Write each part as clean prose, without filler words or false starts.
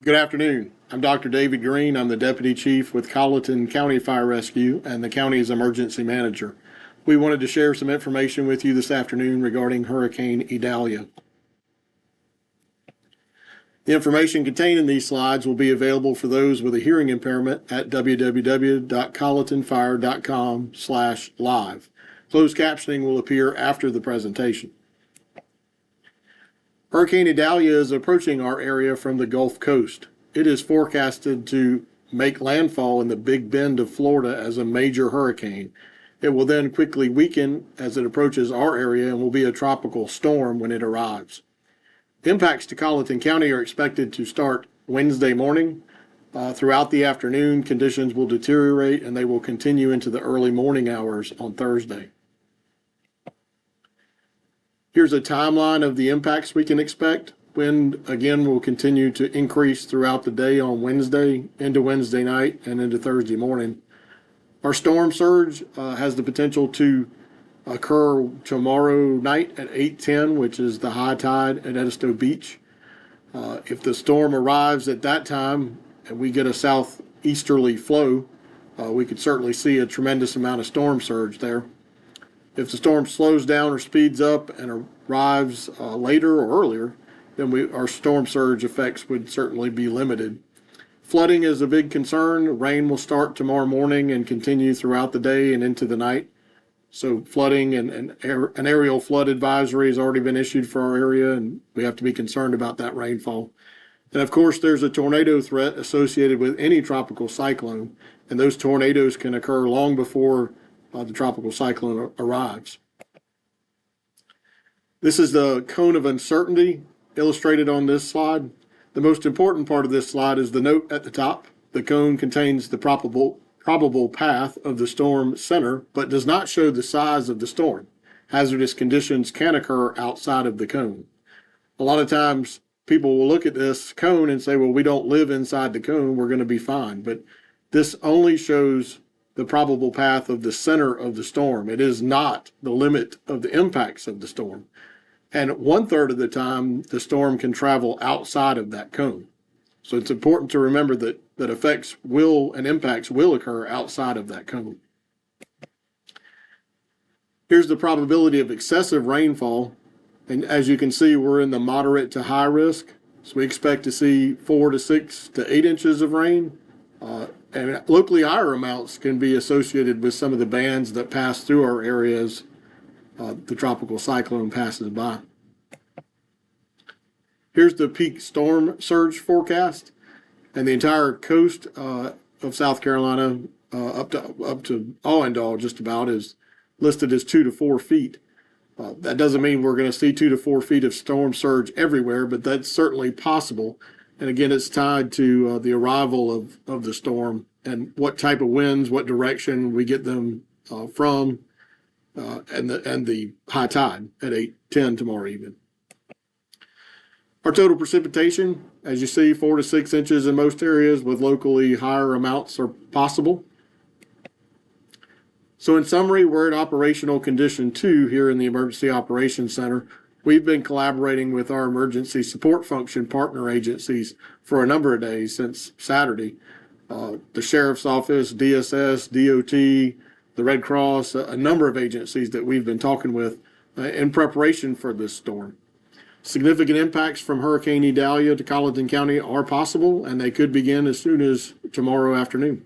Good afternoon. I'm Dr. David Green. I'm the Deputy Chief with Colleton County Fire Rescue and the county's emergency manager. We wanted to share some information with you this afternoon regarding Hurricane Idalia. The information contained in these slides will be available for those with a hearing impairment at www.colletonfire.com/live. Closed captioning will appear after the presentation. Hurricane Idalia is approaching our area from the Gulf Coast. It is forecasted to make landfall in the Big Bend of Florida as a major hurricane. It will then quickly weaken as it approaches our area and will be a tropical storm when it arrives. Impacts to Colleton County are expected to start Wednesday morning. Throughout the afternoon, conditions will deteriorate and they will continue into the early morning hours on Thursday. Here's a timeline of the impacts we can expect. Wind, again, will continue to increase throughout the day on Wednesday, into Wednesday night, and into Thursday morning. Our storm surge has the potential to occur tomorrow night at 8:10, which is the high tide at Edisto Beach. If the storm arrives at that time and we get a southeasterly flow, we could certainly see a tremendous amount of storm surge there. If the storm slows down or speeds up and arrives later or earlier, then our storm surge effects would certainly be limited. Flooding is a big concern. Rain will start tomorrow morning and continue throughout the day and into the night. So flooding and an aerial flood advisory has already been issued for our area, and we have to be concerned about that rainfall. And of course, there's a tornado threat associated with any tropical cyclone, and those tornadoes can occur long before the tropical cyclone arrives. This is the cone of uncertainty illustrated on this slide. The most important part of this slide is the note at the top. The cone contains the probable path of the storm center, but does not show the size of the storm. Hazardous conditions can occur outside of the cone. A lot of times people will look at this cone and say, well, we don't live inside the cone, we're going to be fine. But this only shows the probable path of the center of the storm. It is not the limit of the impacts of the storm. And 1/3 of the time, the storm can travel outside of that cone. So it's important to remember that effects will and impacts will occur outside of that cone. Here's the probability of excessive rainfall. And as you can see, we're in the moderate to high risk. So we expect to see 4 to 6 to 8 inches of rain. And locally higher amounts can be associated with some of the bands that pass through our areas. The tropical cyclone passes by. Here's the peak storm surge forecast, and the entire coast of South Carolina up to Allendale just about is listed as 2 to 4 feet. That doesn't mean we're going to see 2 to 4 feet of storm surge everywhere, but that's certainly possible. And again, it's tied to the arrival of the storm and what type of winds, what direction we get them from, and the high tide at 8:10 tomorrow evening. Our total precipitation, as you see, 4 to 6 inches in most areas, with locally higher amounts are possible. So in summary, we're in operational condition 2 here in the Emergency Operations Center. We've been collaborating with our emergency support function partner agencies for a number of days since Saturday. The Sheriff's Office, DSS, DOT, the Red Cross, a number of agencies that we've been talking with in preparation for this storm. Significant impacts from Hurricane Idalia to Colleton County are possible, and they could begin as soon as tomorrow afternoon.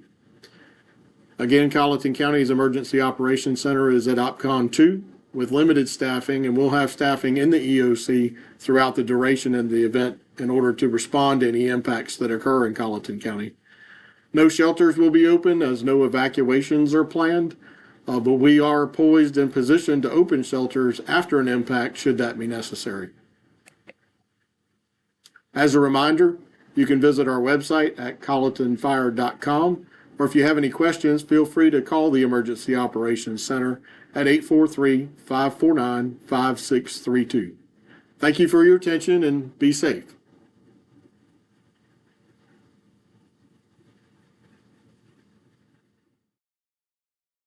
Again, Colleton County's Emergency Operations Center is at OPCON 2 with limited staffing, and we'll have staffing in the EOC throughout the duration of the event in order to respond to any impacts that occur in Colleton County. No shelters will be open as no evacuations are planned, but we are poised and positioned to open shelters after an impact should that be necessary. As a reminder, you can visit our website at colletonfire.com, or if you have any questions, feel free to call the Emergency Operations Center at 843-549-5632. Thank you for your attention and be safe.